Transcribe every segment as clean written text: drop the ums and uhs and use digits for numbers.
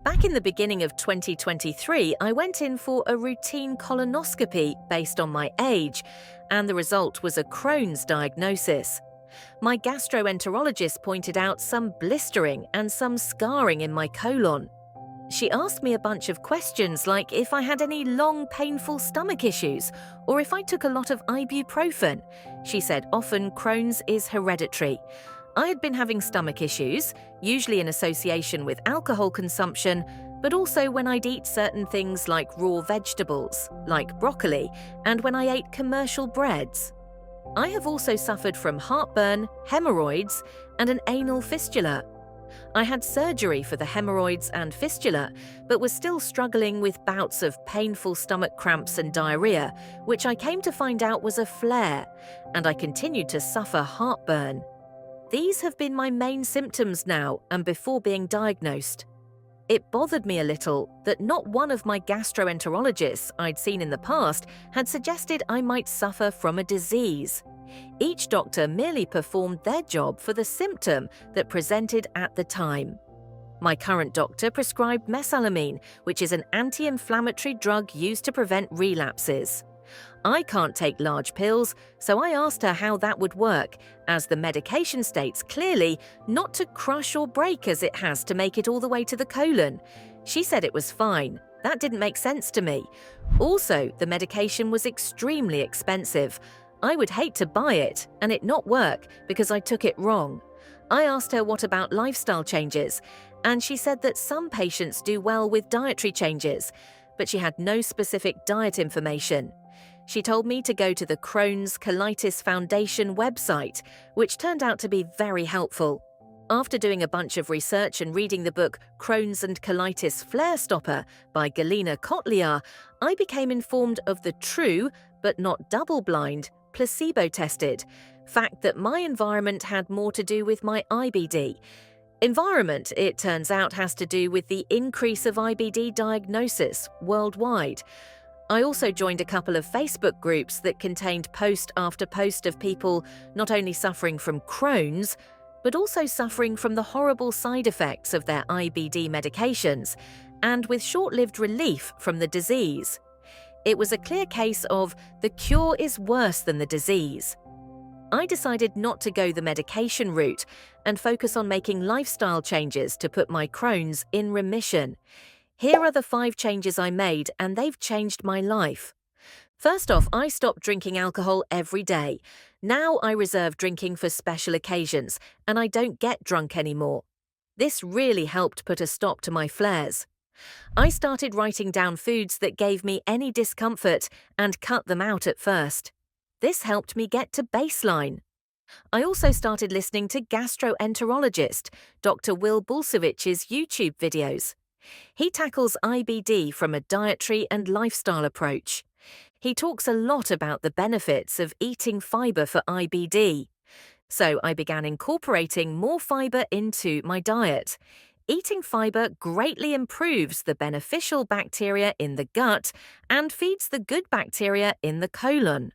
Back in the beginning of 2023, I went in for a routine colonoscopy based on my age, and the result was a Crohn's diagnosis. My gastroenterologist pointed out some blistering and some scarring in my colon. She asked me a bunch of questions like if I had any long, painful stomach issues or if I took a lot of ibuprofen. She said often Crohn's is hereditary. I had been having stomach issues, usually in association with alcohol consumption, but also when I'd eat certain things like raw vegetables, like broccoli, and when I ate commercial breads. I have also suffered from heartburn, hemorrhoids, and an anal fistula. I had surgery for the hemorrhoids and fistula, but was still struggling with bouts of painful stomach cramps and diarrhea, which I came to find out was a flare, and I continued to suffer heartburn. These have been my main symptoms now and before being diagnosed. It bothered me a little that not one of my gastroenterologists I'd seen in the past had suggested I might suffer from a disease. Each doctor merely performed their job for the symptom that presented at the time. My current doctor prescribed mesalamine, which is an anti-inflammatory drug used to prevent relapses. I can't take large pills, so I asked her how that would work, as the medication states clearly not to crush or break as it has to make it all the way to the colon. She said it was fine. That didn't make sense to me. Also, the medication was extremely expensive. I would hate to buy it and it not work because I took it wrong. I asked her what about lifestyle changes, and she said that some patients do well with dietary changes, but she had no specific diet information. She told me to go to the Crohn's Colitis Foundation website, which turned out to be very helpful. After doing a bunch of research and reading the book Crohn's and Colitis Flare Stopper by Galina Kotliar, I became informed of the true, but not double-blind, placebo-tested fact that my environment had more to do with my IBD. Environment, it turns out, has to do with the increase of IBD diagnosis worldwide. I also joined a couple of Facebook groups that contained post after post of people not only suffering from Crohn's, but also suffering from the horrible side effects of their IBD medications, and with short-lived relief from the disease. It was a clear case of the cure is worse than the disease. I decided not to go the medication route and focus on making lifestyle changes to put my Crohn's in remission. Here are the 5 changes I made, and they've changed my life. First off, I stopped drinking alcohol every day. Now I reserve drinking for special occasions, and I don't get drunk anymore. This really helped put a stop to my flares. I started writing down foods that gave me any discomfort and cut them out at first. This helped me get to baseline. I also started listening to gastroenterologist Dr. Bulsiewicz's YouTube videos. He tackles IBD from a dietary and lifestyle approach. He talks a lot about the benefits of eating fiber for IBD. So I began incorporating more fiber into my diet. Eating fiber greatly improves the beneficial bacteria in the gut and feeds the good bacteria in the colon.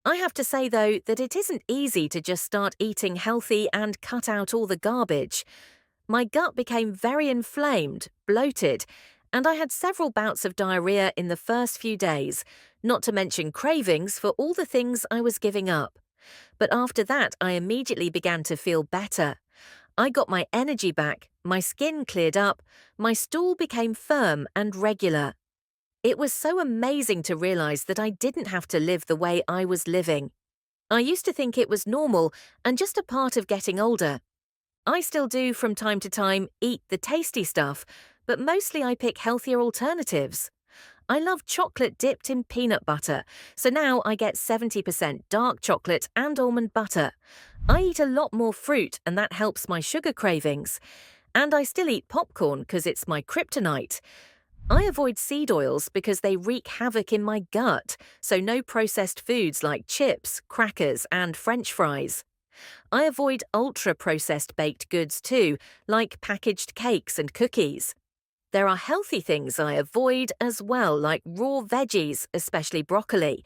I have to say, though, that it isn't easy to just start eating healthy and cut out all the garbage. My gut became very inflamed, bloated, and I had several bouts of diarrhea in the first few days, not to mention cravings for all the things I was giving up. But after that, I immediately began to feel better. I got my energy back, my skin cleared up, my stool became firm and regular. It was so amazing to realize that I didn't have to live the way I was living. I used to think it was normal and just a part of getting older. I still do from time to time eat the tasty stuff, but mostly I pick healthier alternatives. I love chocolate dipped in peanut butter, so now I get 70% dark chocolate and almond butter. I eat a lot more fruit, and that helps my sugar cravings. And I still eat popcorn because it's my kryptonite. I avoid seed oils because they wreak havoc in my gut, so no processed foods like chips, crackers, and French fries. I avoid ultra-processed baked goods too, like packaged cakes and cookies. There are healthy things I avoid as well, like raw veggies, especially broccoli.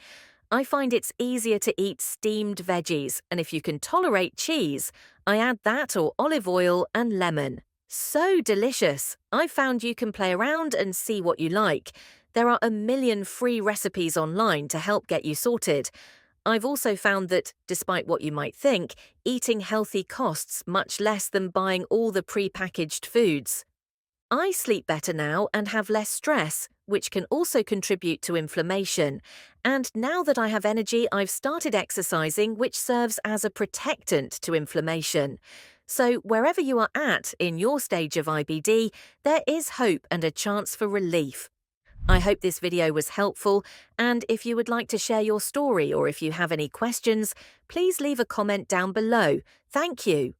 I find it's easier to eat steamed veggies, and if you can tolerate cheese, I add that or olive oil and lemon. So delicious! I've found you can play around and see what you like. There are a million free recipes online to help get you sorted. I've also found that, despite what you might think, eating healthy costs much less than buying all the pre-packaged foods. I sleep better now and have less stress, which can also contribute to inflammation. And now that I have energy, I've started exercising, which serves as a protectant to inflammation. So, wherever you are at in your stage of IBD, there is hope and a chance for relief. I hope this video was helpful, and if you would like to share your story or if you have any questions, please leave a comment down below. Thank you.